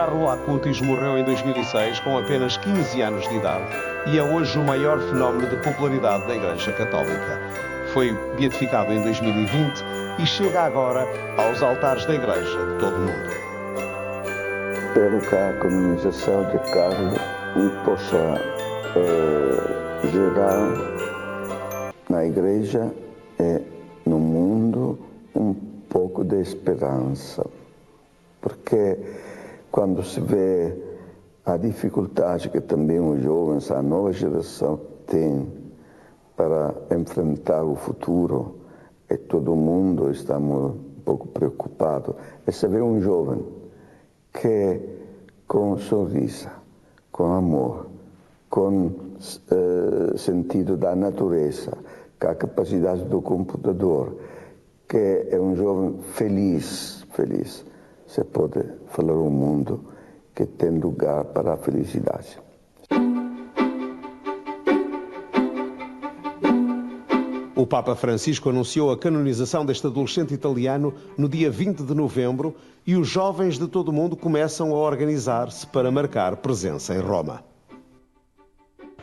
Carlo Acutis morreu em 2006 com apenas 15 anos de idade e é hoje o maior fenómeno de popularidade da Igreja Católica. Foi beatificado em 2020 e chega agora aos altares da Igreja de todo o mundo. Espero que a canonização de Carlo possa gerar na Igreja e no mundo um pouco de esperança. Porque quando se vê a dificuldade que também os jovens, a nova geração tem para enfrentar o futuro, e todo mundo está um pouco preocupado, e se vê um jovem que com sorriso, com amor, com sentido da natureza, com a capacidade do computador, que é um jovem feliz, se pode falar ao mundo que tem lugar para a felicidade. O Papa Francisco anunciou a canonização deste adolescente italiano no dia 20 de novembro e os jovens de todo o mundo começam a organizar-se para marcar presença em Roma.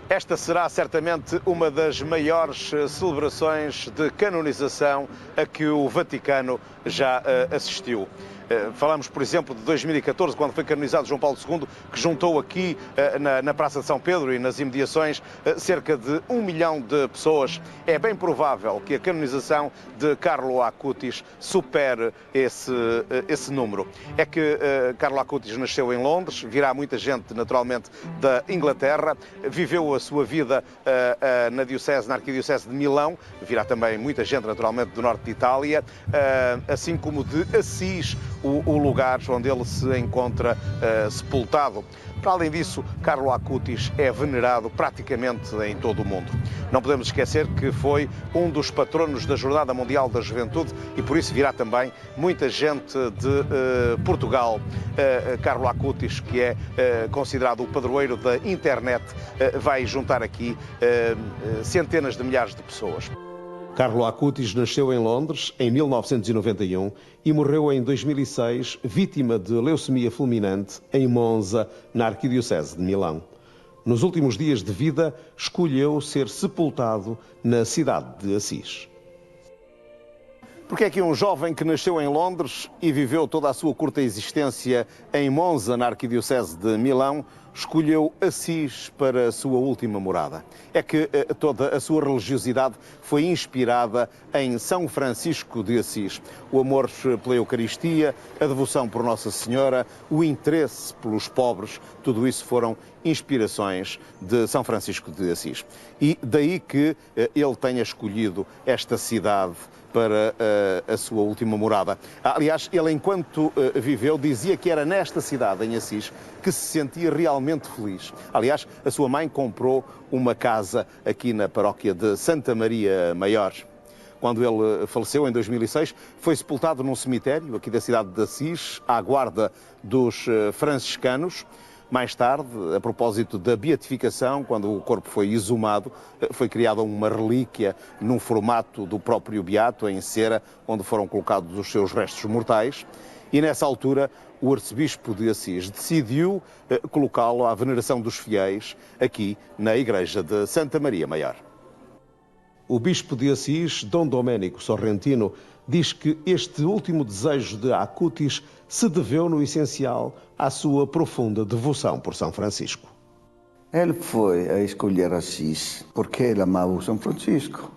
Esta será certamente uma das maiores celebrações de canonização a que o Vaticano já assistiu. Falamos, por exemplo, de 2014, quando foi canonizado João Paulo II, que juntou aqui na Praça de São Pedro e nas imediações cerca de 1 milhão de pessoas. É bem provável que a canonização de Carlo Acutis supere esse número. É que Carlo Acutis nasceu em Londres, virá muita gente, naturalmente, da Inglaterra, viveu a sua vida na Arquidiocese de Milão, virá também muita gente, naturalmente, do norte de Itália, assim como de Assis, o lugar onde ele se encontra sepultado. Para além disso, Carlo Acutis é venerado praticamente em todo o mundo. Não podemos esquecer que foi um dos patronos da Jornada Mundial da Juventude e por isso virá também muita gente de Portugal. Carlo Acutis, que é considerado o padroeiro da internet, vai juntar aqui centenas de milhares de pessoas. Carlo Acutis nasceu em Londres em 1991 e morreu em 2006, vítima de leucemia fulminante, em Monza, na Arquidiocese de Milão. Nos últimos dias de vida, escolheu ser sepultado na cidade de Assis. Porque é que um jovem que nasceu em Londres e viveu toda a sua curta existência em Monza, na Arquidiocese de Milão, escolheu Assis para a sua última morada? É que toda a sua religiosidade foi inspirada em São Francisco de Assis. O amor pela Eucaristia, a devoção por Nossa Senhora, o interesse pelos pobres, tudo isso foram inspirações de São Francisco de Assis. E daí que ele tenha escolhido esta cidade para a sua última morada. Aliás, ele, enquanto viveu, dizia que era nesta cidade, em Assis, que se sentia realmente feliz. Aliás, a sua mãe comprou uma casa aqui na paróquia de Santa Maria Maior. Quando ele faleceu, em 2006, foi sepultado num cemitério aqui da cidade de Assis, à guarda dos franciscanos. Mais tarde, a propósito da beatificação, quando o corpo foi exumado, foi criada uma relíquia num formato do próprio beato, em cera, onde foram colocados os seus restos mortais. E nessa altura, o arcebispo de Assis decidiu colocá-lo à veneração dos fiéis aqui na igreja de Santa Maria Maior. O bispo de Assis, Dom Domênico Sorrentino, diz que este último desejo de Acutis se deveu, no essencial, à sua profunda devoção por São Francisco. Ele foi a escolher Assis porque ele amava o São Francisco.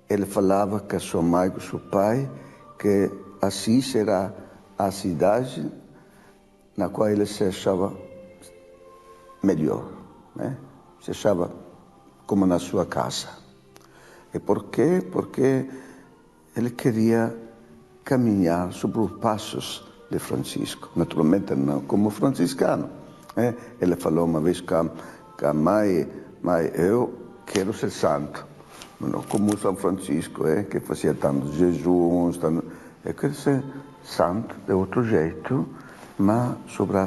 Ele falava com a sua mãe, com o seu pai, que Assis era a cidade na qual ele se achava melhor, né? Se achava como na sua casa. E por quê? Porque ele queria caminhar sobre os passos de Francisco, naturalmente não como franciscano. Ele falou uma vez com a mãe, eu quero ser santo, não como São Francisco, que fazia tantos jejuns, eu quero ser santo de outro jeito, mas sobre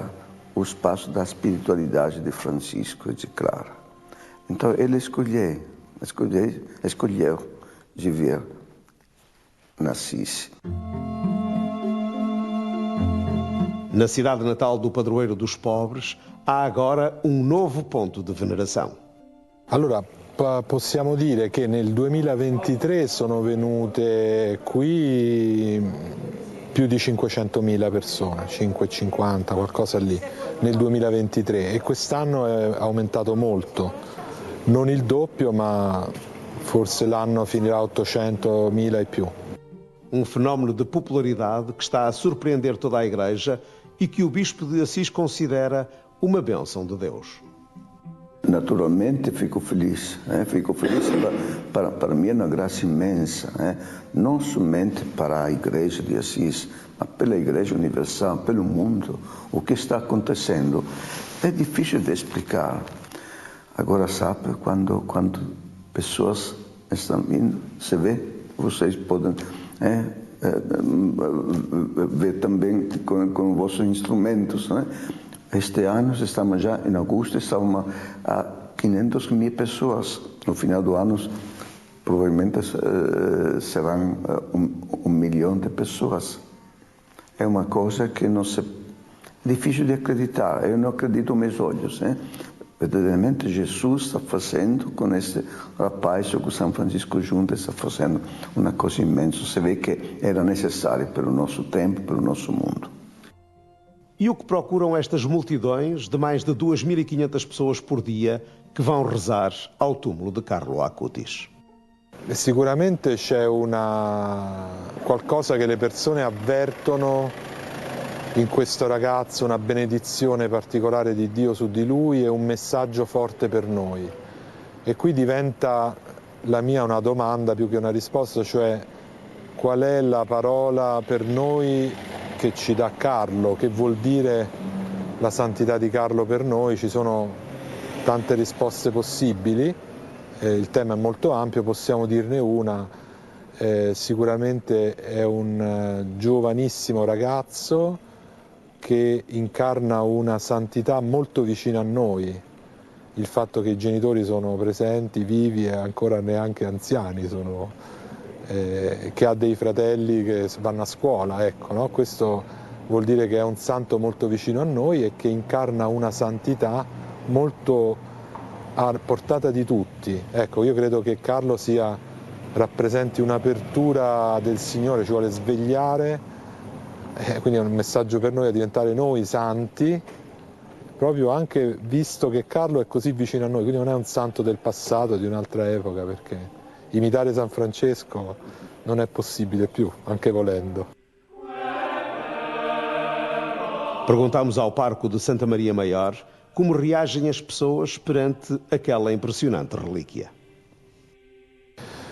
os passos da espiritualidade de Francisco e de Clara. Então ele escolheu viver na Assis. Na cidade natal do padroeiro dos pobres, há agora um novo ponto de veneração. Allora, possiamo dire che nel 2023 sono venute qui più di 500.000 persone, 550, qualcosa lì, nel 2023, e quest'anno è aumentato molto, non il doppio, ma forse l'anno finirà a 800.000 e più. Um fenómeno de popularidade que está a surpreender toda a Igreja e que o Bispo de Assis considera uma bênção de Deus. Naturalmente fico feliz para mim é uma graça imensa, não somente para a Igreja de Assis, mas pela Igreja Universal, pelo mundo. O que está acontecendo é difícil de explicar. Agora, sabe, quando pessoas estão vindo, se vê, vocês podem ver também com vossos instrumentos. Este ano, estamos já em agosto, estamos a 500.000 pessoas. No final do ano, provavelmente serão 1 milhão de pessoas. É uma coisa que não é difícil de acreditar. Eu não acredito meus olhos. Verdadeiramente, Jesus está fazendo com este rapaz, com São Francisco junto, está fazendo uma coisa imensa. Você vê que era necessário pelo nosso tempo, pelo nosso mundo. E o que procuram estas multidões de mais de 2.500 pessoas por dia que vão rezar ao túmulo de Carlo Acutis? Sicuramente c'è qualcosa che le persone avvertono in questo ragazzo, una benedizione particolare di Dio su di lui e un messaggio forte per noi. E qui diventa la mia una domanda più che una risposta, cioè qual è la parola per noi che ci dà Carlo, che vuol dire la santità di Carlo per noi. Ci sono tante risposte possibili, il tema è molto ampio, possiamo dirne una. Sicuramente è un giovanissimo ragazzo che incarna una santità molto vicina a noi. Il fatto che i genitori sono presenti, vivi e ancora neanche anziani sono, che ha dei fratelli che vanno a scuola, ecco, no? Questo vuol dire che è un santo molto vicino a noi e che incarna una santità molto a portata di tutti. Ecco, io credo che Carlo rappresenti un'apertura del Signore, ci vuole svegliare, quindi è un messaggio per noi a diventare noi santi, proprio anche visto che Carlo è così vicino a noi, quindi non è un santo del passato, di un'altra epoca, perché imitare San Francesco non è possibile più, anche volendo. Perguntámos ao parco de Santa Maria Maior como reagem as pessoas perante aquela impressionante relíquia.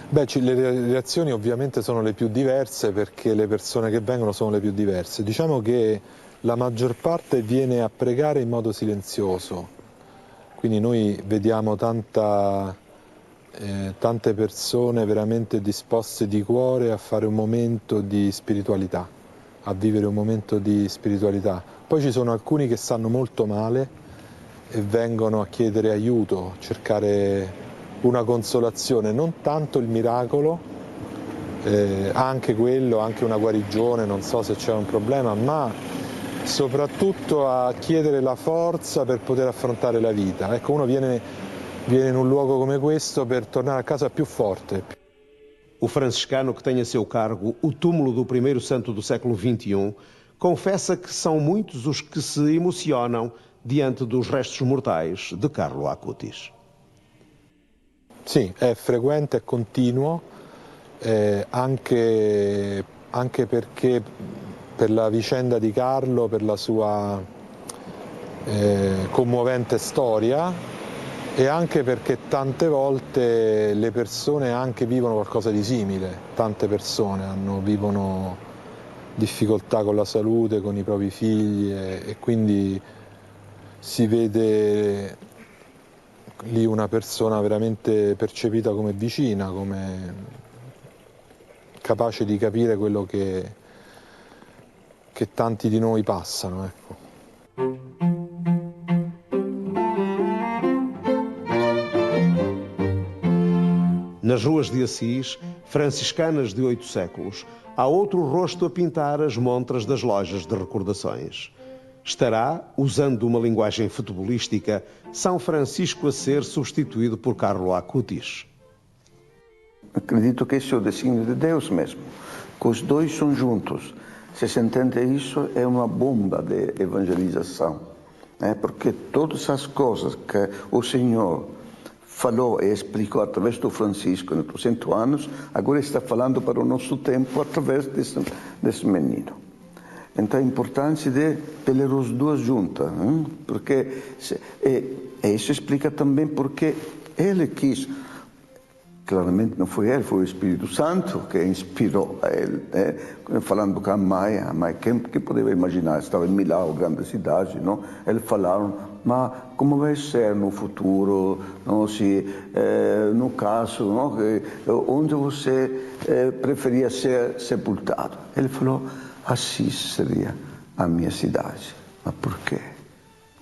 Beh, le reazioni ovviamente sono le più diverse perché le persone che vengono sono le più diverse. Diciamo che la maggior parte viene a pregare in modo silenzioso, quindi noi vediamo tante persone veramente disposte di cuore a fare un momento di spiritualità, a vivere un momento di spiritualità. Poi ci sono alcuni che stanno molto male e vengono a chiedere aiuto, cercare una consolazione, non tanto il miracolo, anche quello, anche una guarigione, non so se c'è un problema, ma soprattutto a chiedere la forza per poter affrontare la vita. Ecco, uno viene in un luogo come questo per tornare a casa più forte. O franciscano que tem a seu cargo o túmulo do primeiro santo do século XXI confessa que são muitos os que se emocionam diante dos restos mortais de Carlo Acutis. Sì, è frequente, è continuo, anche perché per la vicenda di Carlo, per la sua commovente storia e anche perché tante volte le persone anche vivono qualcosa di simile, tante persone vivono difficoltà con la salute, con i propri figli e quindi si vede lì una persona veramente percepita come vicina, come capace di capire quello che tanti di noi passano, ecco. Nas ruas de Assis, franciscanas de 8 séculos, há outro rosto a pintar as montras das lojas de recordações. Estará, usando uma linguagem futebolística, São Francisco a ser substituído por Carlo Acutis. Acredito que esse é o desígnio de Deus mesmo, que os dois são juntos. Se se entende isso, é uma bomba de evangelização, porque todas as coisas que o Senhor falou e explicou através do Francisco nos 200 anos, agora está falando para o nosso tempo através desse menino. Então a importância de ter os dois juntos, porque isso explica também porque ele quis. Claramente não foi ele, foi o Espírito Santo que inspirou a ele, falando com a mãe, quem poderia imaginar, estava em Milão, grande cidade, não? Eles falaram, mas como vai ser no futuro, não, se, no caso, não, onde você preferia ser sepultado? Ele falou, Assis seria a minha cidade. Mas por quê?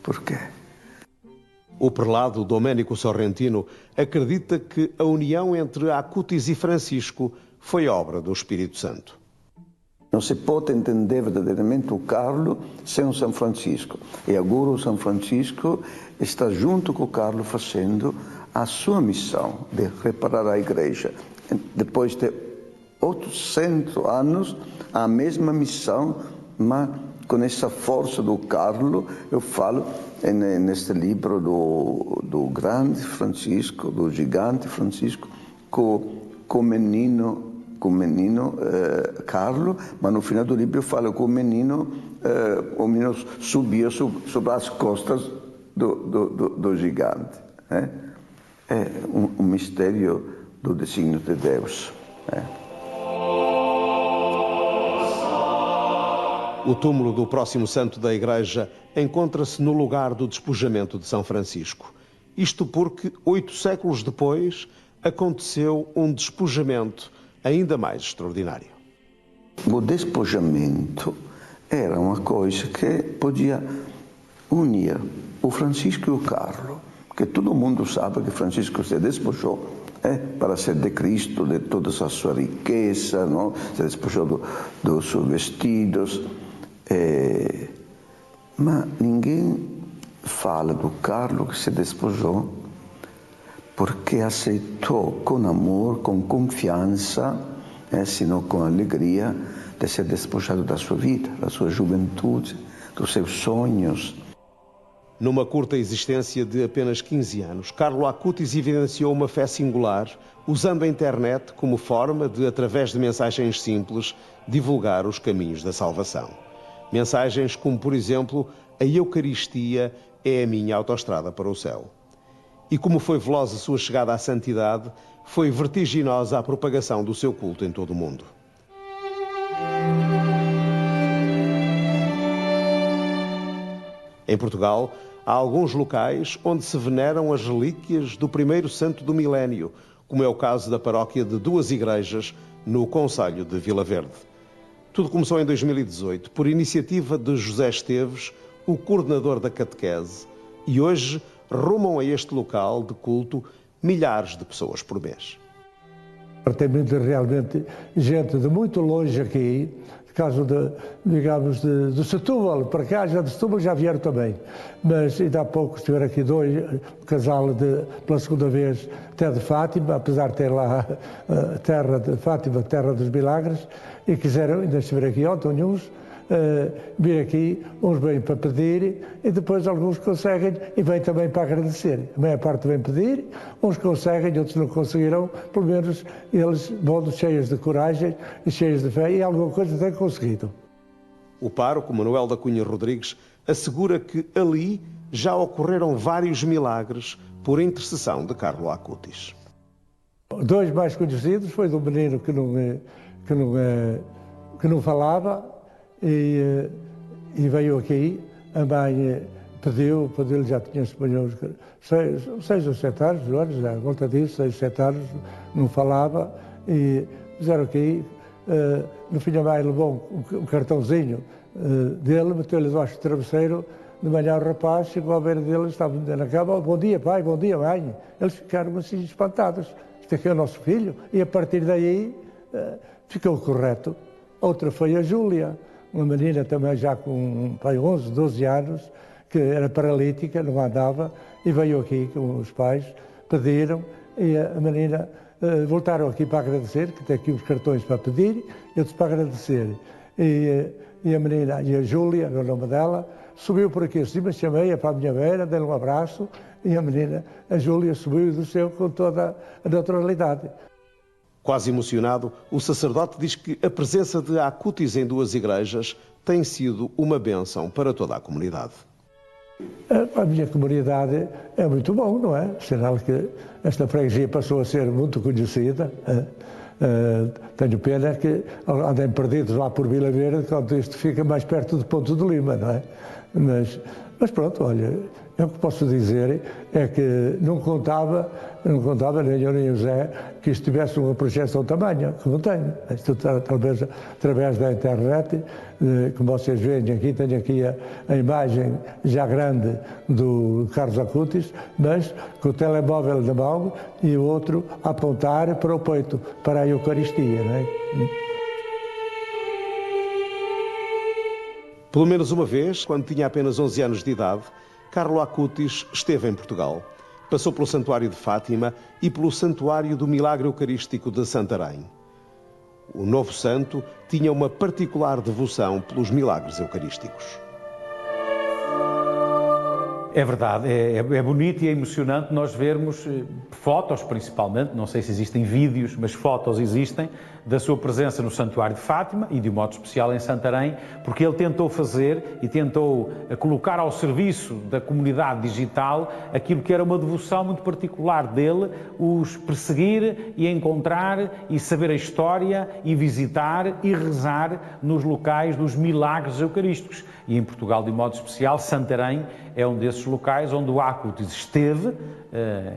Por quê? O prelado Domênico Sorrentino acredita que a união entre Acutis e Francisco foi obra do Espírito Santo. Não se pode entender verdadeiramente o Carlo sem o São Francisco. E agora o São Francisco está junto com o Carlo fazendo a sua missão de reparar a igreja. Depois de 800 anos, a mesma missão, mas com essa força do Carlo, eu falo neste livro do grande Francisco, do gigante Francisco, com o menino Carlo, mas no final do livro eu falo que o menino subia sobre as costas do gigante. É um mistério do desígnio de Deus. O túmulo do próximo santo da Igreja encontra-se no lugar do despojamento de São Francisco. Isto porque, 8 séculos depois, aconteceu um despojamento ainda mais extraordinário. O despojamento era uma coisa que podia unir o Francisco e o Carlo, porque todo mundo sabe que Francisco se despojou para ser de Cristo, de toda a sua riqueza, não? Se despojou dos seus vestidos. Mas ninguém fala do Carlo que se despojou porque aceitou com amor, com confiança, se não com alegria, de ser despojado da sua vida, da sua juventude, dos seus sonhos. Numa curta existência de apenas 15 anos, Carlo Acutis evidenciou uma fé singular, usando a internet como forma de, através de mensagens simples, divulgar os caminhos da salvação. Mensagens como, por exemplo, a Eucaristia é a minha autoestrada para o céu. E como foi veloz a sua chegada à santidade, foi vertiginosa a propagação do seu culto em todo o mundo. Em Portugal, há alguns locais onde se veneram as relíquias do primeiro santo do milénio, como é o caso da paróquia de Duas Igrejas, no concelho de Vila Verde. Tudo começou em 2018, por iniciativa de José Esteves, o coordenador da catequese, e hoje rumam a este local de culto milhares de pessoas por mês. Tem realmente gente de muito longe aqui, caso de Setúbal, para cá, já de Setúbal já vieram também. Mas ainda há pouco estiveram aqui um casal pela segunda vez, até de Fátima, apesar de ter lá a terra de Fátima, terra dos milagres, e quiseram, ainda estiveram aqui ontem, uns, vir aqui, uns vêm para pedir e depois alguns conseguem e vêm também para agradecer. A maior parte vem pedir, uns conseguem, outros não conseguirão, pelo menos eles vão cheios de coragem e cheios de fé e alguma coisa têm conseguido. O pároco Manuel da Cunha Rodrigues assegura que ali já ocorreram vários milagres por intercessão de Carlo Acutis. 2 mais conhecidos foi do menino que não falava, e veio aqui, a mãe pediu-lhe, já tinha espanhol, 6 ou 7 anos, já, à volta disso, 6 ou 7 anos, não falava, e fizeram aqui, no fim a mãe levou um cartãozinho dele, meteu-lhe debaixo do travesseiro, de manhã o rapaz chegou à beira dele, estava na cama, bom dia pai, bom dia mãe, eles ficaram assim espantados, isto aqui é o nosso filho, e a partir daí ficou correto. Outra foi a Júlia, uma menina também já com 11, 12 anos, que era paralítica, não andava, e veio aqui com os pais, pediram, e a menina voltaram aqui para agradecer, que tem aqui os cartões para pedir, eu disse para agradecer. E a menina, e a Júlia, no nome dela, subiu por aqui acima, chamei-a para a minha beira, dei-lhe um abraço, e a menina, a Júlia, subiu e desceu com toda a naturalidade. Quase emocionado, o sacerdote diz que a presença de Acutis em duas igrejas tem sido uma bênção para toda a comunidade. A minha comunidade é muito bom, não é? Sinal que esta freguesia passou a ser muito conhecida. Tenho pena que andem perdidos lá por Vila Verde, quando isto fica mais perto de Ponte de Lima, não é? Mas pronto, olha, o que posso dizer é que não contava nem eu nem o Zé que isto tivesse uma projeção tamanha, que não tenho. Isto talvez através da internet, como vocês veem aqui, tenho aqui a imagem já grande do Carlos Acutis, mas com o telemóvel na mão e o outro a apontar para o peito, para a Eucaristia, não é? Pelo menos uma vez, quando tinha apenas 11 anos de idade, Carlo Acutis esteve em Portugal. Passou pelo Santuário de Fátima e pelo Santuário do Milagre Eucarístico de Santarém. O novo santo tinha uma particular devoção pelos milagres eucarísticos. É verdade, é bonito e é emocionante nós vermos fotos, principalmente, não sei se existem vídeos, mas fotos existem, da sua presença no Santuário de Fátima e de um modo especial em Santarém, porque ele tentou fazer e tentou colocar ao serviço da comunidade digital aquilo que era uma devoção muito particular dele, os perseguir e encontrar e saber a história e visitar e rezar nos locais dos milagres eucarísticos. E em Portugal, de modo especial, Santarém é um desses locais onde o Acutis esteve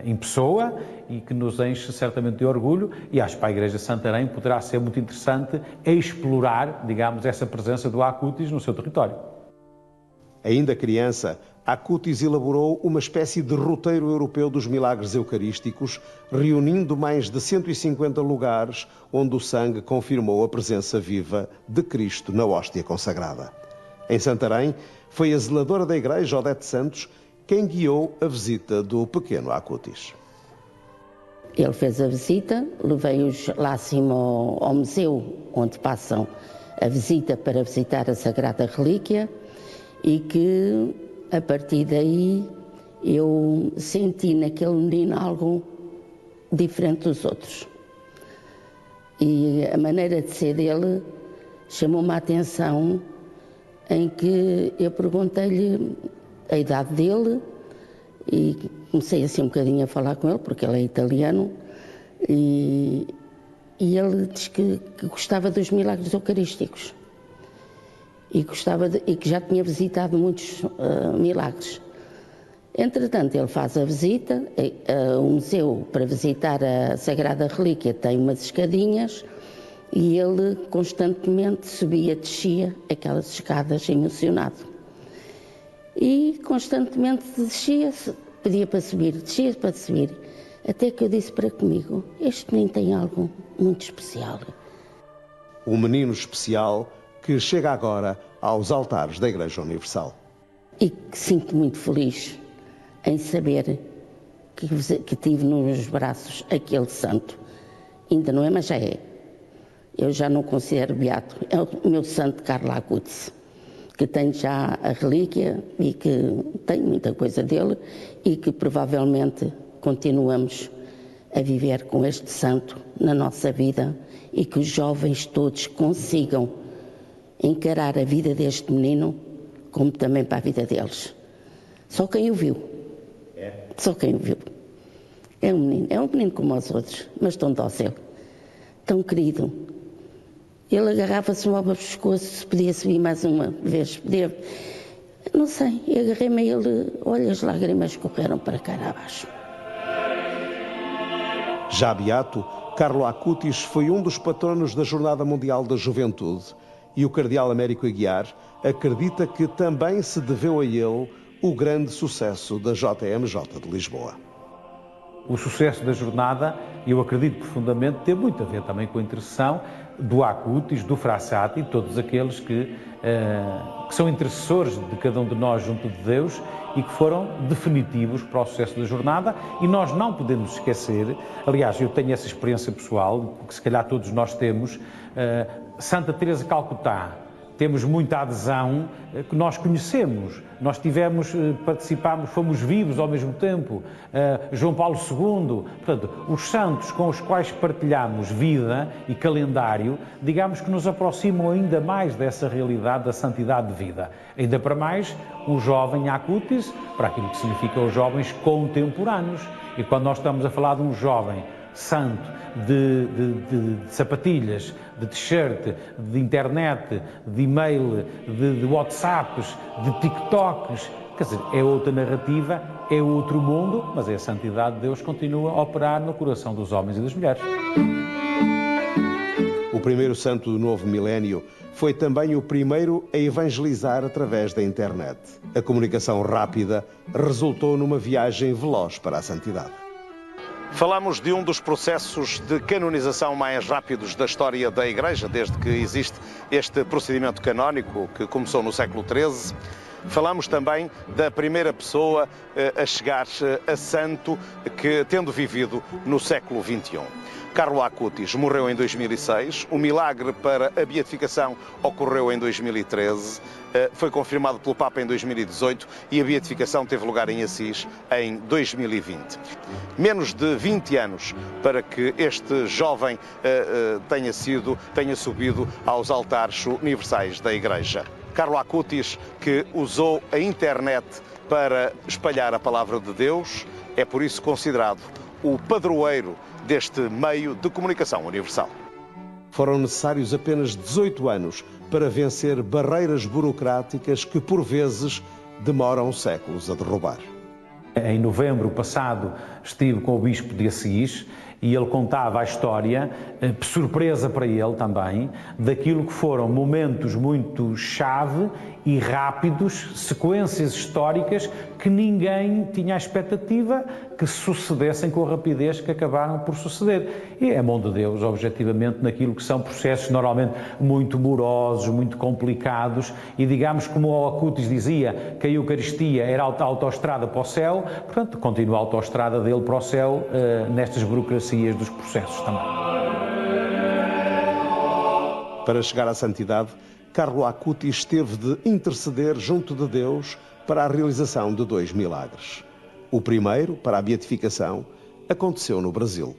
em pessoa e que nos enche certamente de orgulho, e acho que para a Igreja de Santarém poderá ser muito interessante explorar, digamos, essa presença do Acutis no seu território. Ainda criança, Acutis elaborou uma espécie de roteiro europeu dos milagres eucarísticos, reunindo mais de 150 lugares onde o sangue confirmou a presença viva de Cristo na hóstia consagrada. Em Santarém, foi a zeladora da igreja, Odete Santos, quem guiou a visita do pequeno Acutis. Ele fez a visita, levei-os lá acima ao museu, onde passam a visita para visitar a Sagrada Relíquia, e que, a partir daí, eu senti naquele menino algo diferente dos outros. E a maneira de ser dele chamou-me a atenção, em que eu perguntei-lhe a idade dele e comecei assim um bocadinho a falar com ele, porque ele é italiano, e ele disse que gostava dos milagres eucarísticos e que já tinha visitado muitos milagres. Entretanto, ele faz a visita, o museu para visitar a Sagrada Relíquia tem umas escadinhas, e ele constantemente subia e descia aquelas escadas emocionado. E constantemente descia, pedia para subir, descia para subir. Até que eu disse para comigo, este menino tem algo muito especial. Um menino especial que chega agora aos altares da Igreja Universal. E que sinto muito feliz em saber que tive nos braços aquele santo. Ainda não é, mas já é. Eu já não considero beato, é o meu santo Carlo Acutis, que tem já a relíquia e que tem muita coisa dele e que provavelmente continuamos a viver com este santo na nossa vida e que os jovens todos consigam encarar a vida deste menino como também para a vida deles. Só quem o viu. Só quem o viu. É um menino como os outros, mas tão dócil, tão querido. Ele agarrava-se ao pescoço, se podia subir mais uma vez, podia... Não sei, eu agarrei-me a ele, olha, as lágrimas correram para cá abaixo. Já beato, Carlo Acutis foi um dos patronos da Jornada Mundial da Juventude e o cardeal Américo Aguiar acredita que também se deveu a ele o grande sucesso da JMJ de Lisboa. O sucesso da jornada, eu acredito profundamente, tem muito a ver também com a intercessão do Acutis, do Frassati, todos aqueles que são intercessores de cada um de nós junto de Deus e que foram definitivos para o sucesso da jornada, e nós não podemos esquecer, aliás, eu tenho essa experiência pessoal, que se calhar todos nós temos, Santa Teresa de Calcutá. Temos muita adesão que nós conhecemos, nós participámos, fomos vivos ao mesmo tempo, João Paulo II, portanto, os santos com os quais partilhamos vida e calendário, digamos que nos aproximam ainda mais dessa realidade da santidade de vida. Ainda para mais, um jovem Acutis, para aquilo que significa os jovens contemporâneos. E quando nós estamos a falar de um jovem santo, de sapatilhas, de t-shirt, de internet, de e-mail, de WhatsApps, de TikToks, quer dizer, é outra narrativa, é outro mundo, mas a santidade de Deus continua a operar no coração dos homens e das mulheres. O primeiro santo do novo milénio foi também o primeiro a evangelizar através da internet. A comunicação rápida resultou numa viagem veloz para a santidade. Falamos de um dos processos de canonização mais rápidos da história da Igreja, desde que existe este procedimento canónico, que começou no século XIII. Falamos também da primeira pessoa a chegar a santo, que tendo vivido no século XXI. Carlo Acutis morreu em 2006, o milagre para a beatificação ocorreu em 2013, foi confirmado pelo Papa em 2018 e a beatificação teve lugar em Assis em 2020. Menos de 20 anos para que este jovem tenha subido aos altares universais da Igreja. Carlo Acutis, que usou a internet para espalhar a palavra de Deus, é por isso considerado o padroeiro deste meio de comunicação universal. Foram necessários apenas 18 anos para vencer barreiras burocráticas que, por vezes, demoram séculos a derrubar. Em novembro passado estive com o Bispo de Assis e ele contava a história, surpresa para ele também, daquilo que foram momentos muito chave e rápidos, sequências históricas que ninguém tinha a expectativa que sucedessem com a rapidez que acabaram por suceder. E é mão de Deus, objetivamente, naquilo que são processos normalmente muito morosos, muito complicados, e digamos, como o Acutis dizia, que a Eucaristia era a autoestrada para o céu, portanto, continua a autoestrada dele para o céu nestas burocracias dos processos também. Para chegar à santidade, Carlo Acutis teve de interceder junto de Deus para a realização de 2 milagres. O primeiro, para a beatificação, aconteceu no Brasil.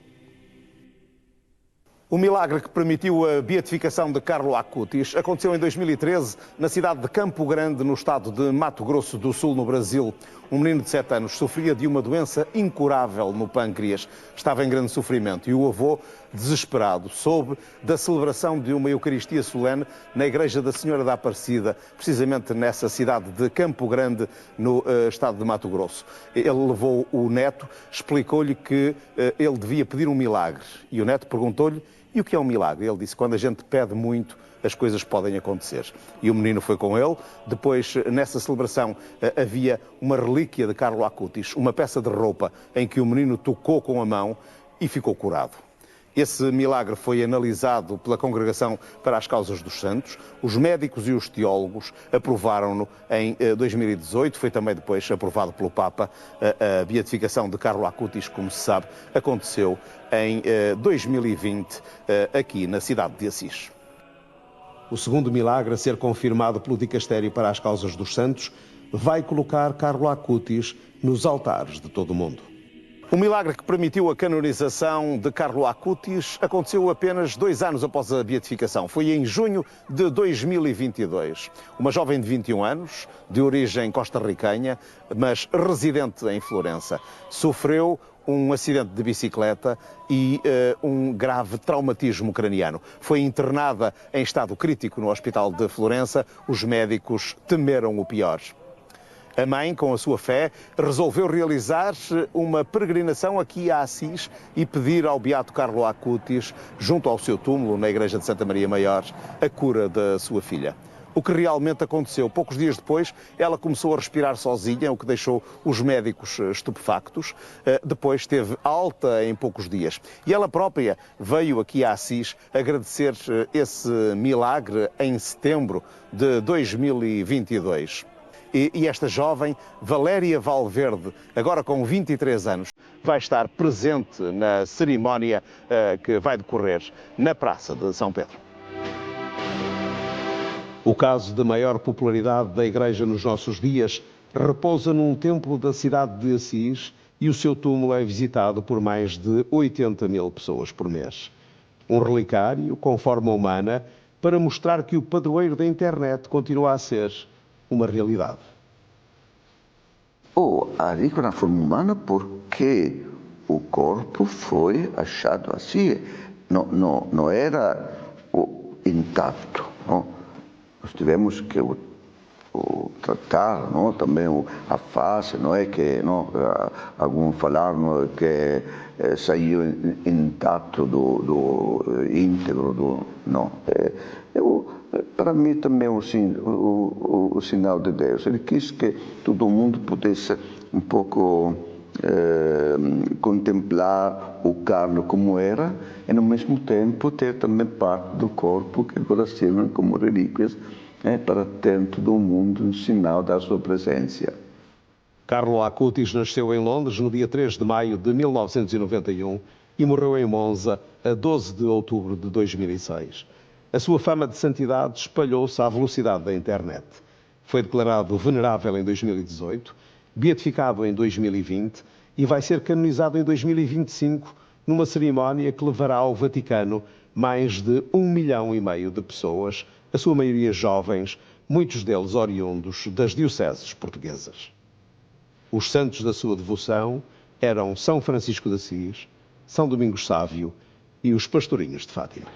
O milagre que permitiu a beatificação de Carlo Acutis aconteceu em 2013 na cidade de Campo Grande, no estado de Mato Grosso do Sul, no Brasil. Um menino de 7 anos sofria de uma doença incurável no pâncreas. Estava em grande sofrimento e o avô, desesperado, soube da celebração de uma Eucaristia solene na Igreja da Senhora da Aparecida, precisamente nessa cidade de Campo Grande, no estado de Mato Grosso. Ele levou o neto, explicou-lhe que ele devia pedir um milagre. E o neto perguntou-lhe: e o que é um milagre? Ele disse: quando a gente pede muito, as coisas podem acontecer. E o menino foi com ele. Depois, nessa celebração, havia uma relíquia de Carlo Acutis, uma peça de roupa em que o menino tocou com a mão e ficou curado. Esse milagre foi analisado pela Congregação para as Causas dos Santos. Os médicos e os teólogos aprovaram-no em 2018. Foi também depois aprovado pelo Papa. A beatificação de Carlo Acutis, como se sabe, aconteceu em 2020, aqui na cidade de Assis. O segundo milagre a ser confirmado pelo Dicastério para as Causas dos Santos vai colocar Carlo Acutis nos altares de todo o mundo. O milagre que permitiu a canonização de Carlo Acutis aconteceu apenas 2 anos após a beatificação. Foi em junho de 2022. Uma jovem de 21 anos, de origem costarriquenha, mas residente em Florença, sofreu um acidente de bicicleta e um grave traumatismo craniano. Foi internada em estado crítico no Hospital de Florença. Os médicos temeram o pior. A mãe, com a sua fé, resolveu realizar uma peregrinação aqui a Assis e pedir ao beato Carlo Acutis, junto ao seu túmulo, na igreja de Santa Maria Maior, a cura da sua filha. o que realmente aconteceu. Poucos dias depois, ela começou a respirar sozinha, o que deixou os médicos estupefactos. Depois teve alta em poucos dias. E ela própria veio aqui a Assis agradecer esse milagre em setembro de 2022. E esta jovem, Valéria Valverde, agora com 23 anos, vai estar presente na cerimónia que vai decorrer na Praça de São Pedro. O caso de maior popularidade da Igreja nos nossos dias repousa num templo da cidade de Assis e o seu túmulo é visitado por mais de 80 mil pessoas por mês. Um relicário com forma humana para mostrar que o padroeiro da internet continua a ser uma realidade. Ali com a forma humana porque o corpo foi achado assim, não era intacto. Não? Nós tivemos que o tratar, não? Também a face, não é que não? Alguns falaram que saiu intacto do íntegro, não. Para mim também o sinal de Deus. Ele quis que todo mundo pudesse um pouco contemplar o Carlo como era e, ao mesmo tempo, ter também parte do corpo que agora servem como relíquias para ter todo o mundo um sinal da sua presença. Carlo Acutis nasceu em Londres no dia 3 de maio de 1991 e morreu em Monza a 12 de outubro de 2006. A sua fama de santidade espalhou-se à velocidade da internet. Foi declarado venerável em 2018, beatificado em 2020 e vai ser canonizado em 2025 numa cerimónia que levará ao Vaticano mais de 1,5 milhão de pessoas, a sua maioria jovens, muitos deles oriundos das dioceses portuguesas. Os santos da sua devoção eram São Francisco de Assis, São Domingos Sávio e os Pastorinhos de Fátima.